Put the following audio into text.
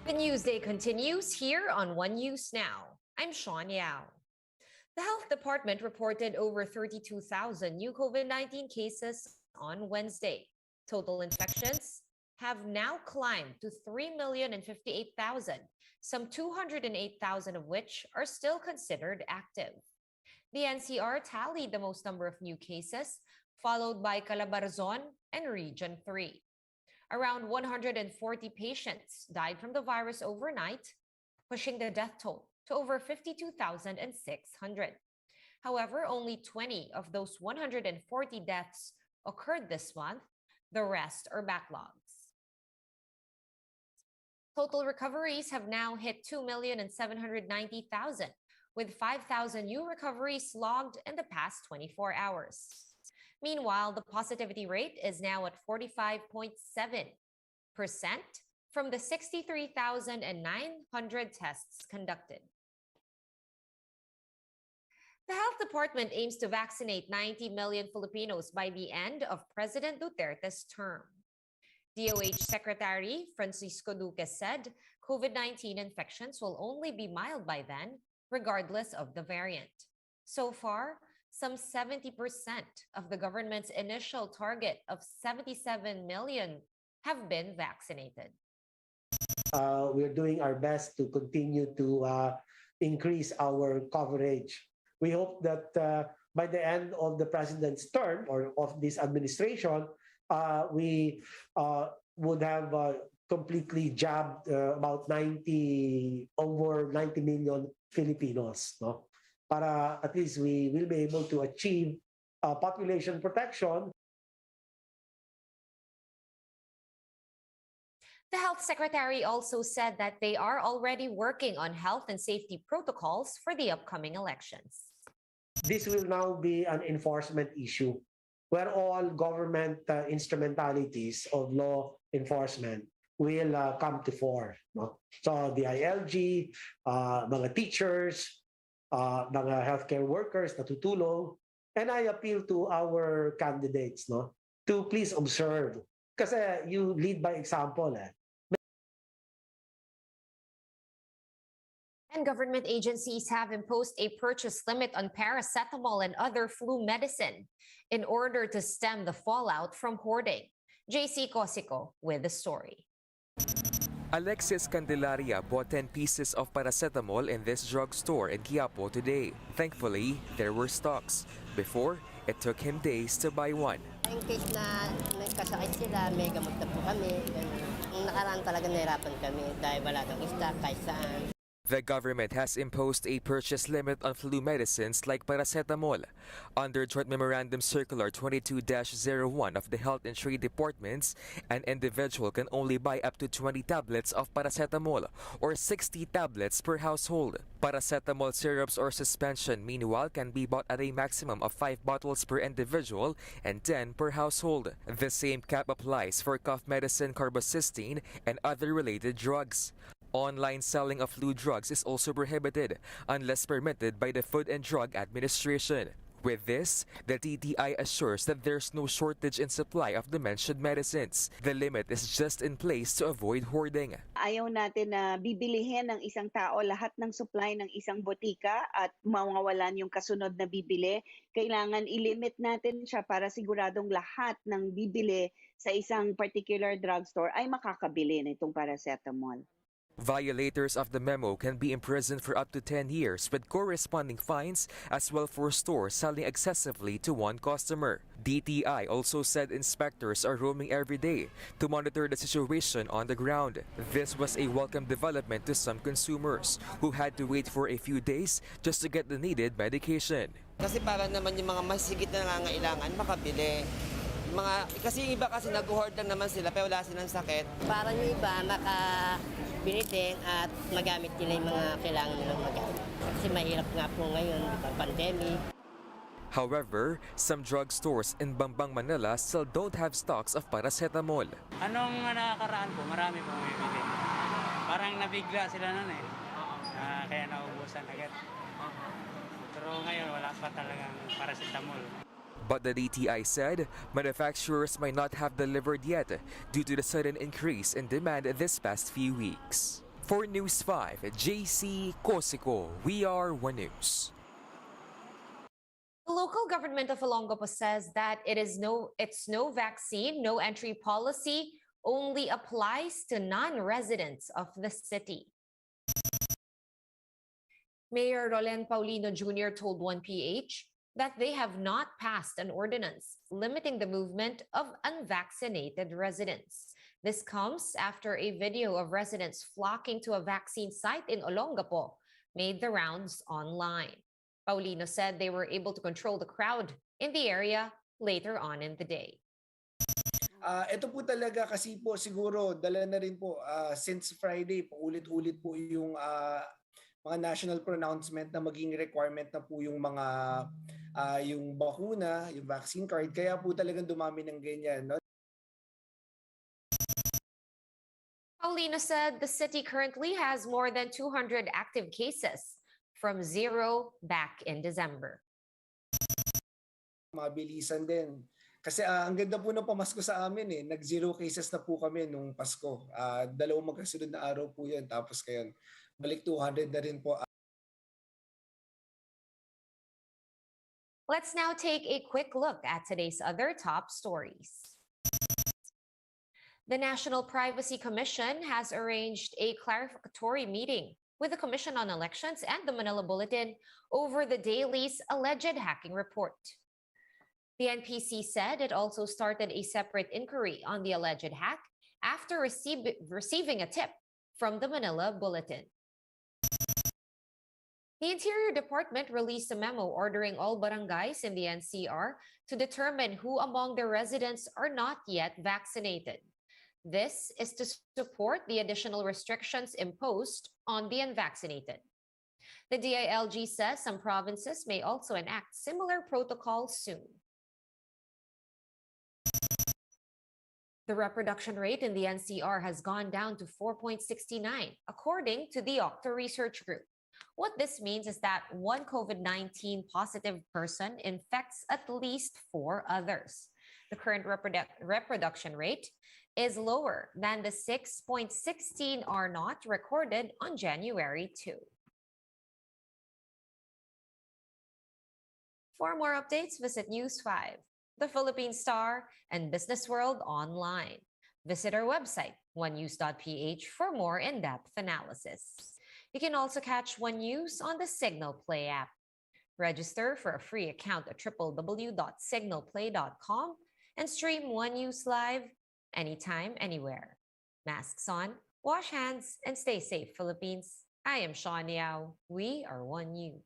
The news day continues here on One News Now. I'm Sean Yao. The Health Department reported over 32,000 new COVID-19 cases on Wednesday. Total infections have now climbed to 3,058,000, some 208,000 of which are still considered active. The NCR tallied the most number of new cases, followed by Calabarzon and Region 3. Around 140 patients died from the virus overnight, pushing the death toll to over 52,600. However, only 20 of those 140 deaths occurred this month. The rest are backlogs. Total recoveries have now hit 2,790,000, with 5,000 new recoveries logged in the past 24 hours. Meanwhile, the positivity rate is now at 45.7% from the 63,900 tests conducted. The Health Department aims to vaccinate 90 million Filipinos by the end of President Duterte's term. DOH Secretary Francisco Duque said COVID-19 infections will only be mild by then, regardless of the variant. So far, some 70% of the government's initial target of 77 million have been vaccinated. We're doing our best to continue to increase our coverage. We hope that by the end of the president's term or of this administration, we would have completely jabbed about over 90 million Filipinos, no? Para at least we will be able to achieve population protection. The health secretary also said that they are already working on health and safety protocols for the upcoming elections. This will now be an enforcement issue where all government instrumentalities of law enforcement will come to fore. No? So the ILG, mga teachers, mga healthcare workers na tutulong, and I appeal to our candidates, no, to please observe. Kasi you lead by example. And government agencies have imposed a purchase limit on paracetamol and other flu medicine in order to stem the fallout from hoarding. JC Cosico with the story. Alexis Candelaria bought 10 pieces of paracetamol in this drugstore in Quiapo today. Thankfully, there were stocks. Before, it took him days to buy one. In case na nagkasakit sila, may gamot na po kami. Nung nakaraan talaga nahirapan kami dahil wala kang stock kahit saan. The government has imposed a purchase limit on flu medicines like paracetamol. Under Joint Memorandum Circular 22-01 of the Health and Trade Departments, an individual can only buy up to 20 tablets of paracetamol or 60 tablets per household. Paracetamol syrups or suspension, meanwhile, can be bought at a maximum of 5 bottles per individual and 10 per household. The same cap applies for cough medicine, carbocysteine, and other related drugs. Online selling of flu drugs is also prohibited unless permitted by the Food and Drug Administration. With this, the TTI assures that there's no shortage in supply of the mentioned medicines. The limit is just in place to avoid hoarding. Ayaw natin na bibilihin ng isang tao lahat ng supply ng isang botika at mawawalan yung kasunod na bibili. Kailangan ilimit natin siya para siguradong lahat ng bibili sa isang particular drugstore ay makakabili nitong paracetamol. Violators of the memo can be imprisoned for up to 10 years with corresponding fines as well for stores selling excessively to one customer. DTI also said inspectors are roaming every day to monitor the situation on the ground. This was a welcome development to some consumers who had to wait for a few days just to get the needed medication. Kasi para naman yung mga masigit na nangangailangan makabili. Kasi yung iba kasi nag-hoard lang naman sila pero wala silang sakit. Para yung iba makabinitin at magamit nila yung mga kailangan nilang magamit. Kasi mahirap nga po ngayon, pandemic. However, some drugstores in Bambang, Manila still don't have stocks of paracetamol. Anong nakakaraan po? Marami pong bibili. Parang nabigla sila nun eh. Kaya naubusan agad. Pero ngayon wala pa talagang paracetamol. But the DTI said manufacturers might not have delivered yet due to the sudden increase in demand this past few weeks. For News 5, JC Cosico, we are One News. The local government of Olongapo says that it's no vaccine, no entry policy only applies to non-residents of the city. Mayor Rolen Paulino Jr. told 1PH that they have not passed an ordinance limiting the movement of unvaccinated residents. This comes after a video of residents flocking to a vaccine site in Olongapo made the rounds online. Paulino said they were able to control the crowd in the area later on in the day. Ito po talaga kasi po siguro dala na rin po since Friday, paulit-ulit po yung mga national pronouncement na maging requirement na po yung mga yung bakuna, yung vaccine card. Kaya po talagang dumami ng ganyan. No? Paulino said the city currently has more than 200 active cases from 0 back in December. Mabilisan din. Kasi ang ganda po ng pamasko sa amin eh. Nag-0 cases na po kami nung Pasko. Dalawang magkasunod na araw po yun. Tapos kayon, balik 200 na rin po. Let's now take a quick look at today's other top stories. The National Privacy Commission has arranged a clarificatory meeting with the Commission on Elections and the Manila Bulletin over the Daily's alleged hacking report. The NPC said it also started a separate inquiry on the alleged hack after receiving a tip from the Manila Bulletin. The Interior Department released a memo ordering all barangays in the NCR to determine who among their residents are not yet vaccinated. This is to support the additional restrictions imposed on the unvaccinated. The DILG says some provinces may also enact similar protocols soon. The reproduction rate in the NCR has gone down to 4.69, according to the Octa Research Group. What this means is that one COVID-19 positive person infects at least 4 others. The current reproduction rate is lower than the 6.16 R0 recorded on January 2. For more updates, visit News 5, the Philippine Star, and Business World online. Visit our website, onenews.ph, for more in-depth analysis. You can also catch One News on the Signal Play app. Register for a free account at www.signalplay.com and stream One News live anytime, anywhere. Masks on, wash hands, and stay safe, Philippines. I am Sean Yao. We are One News.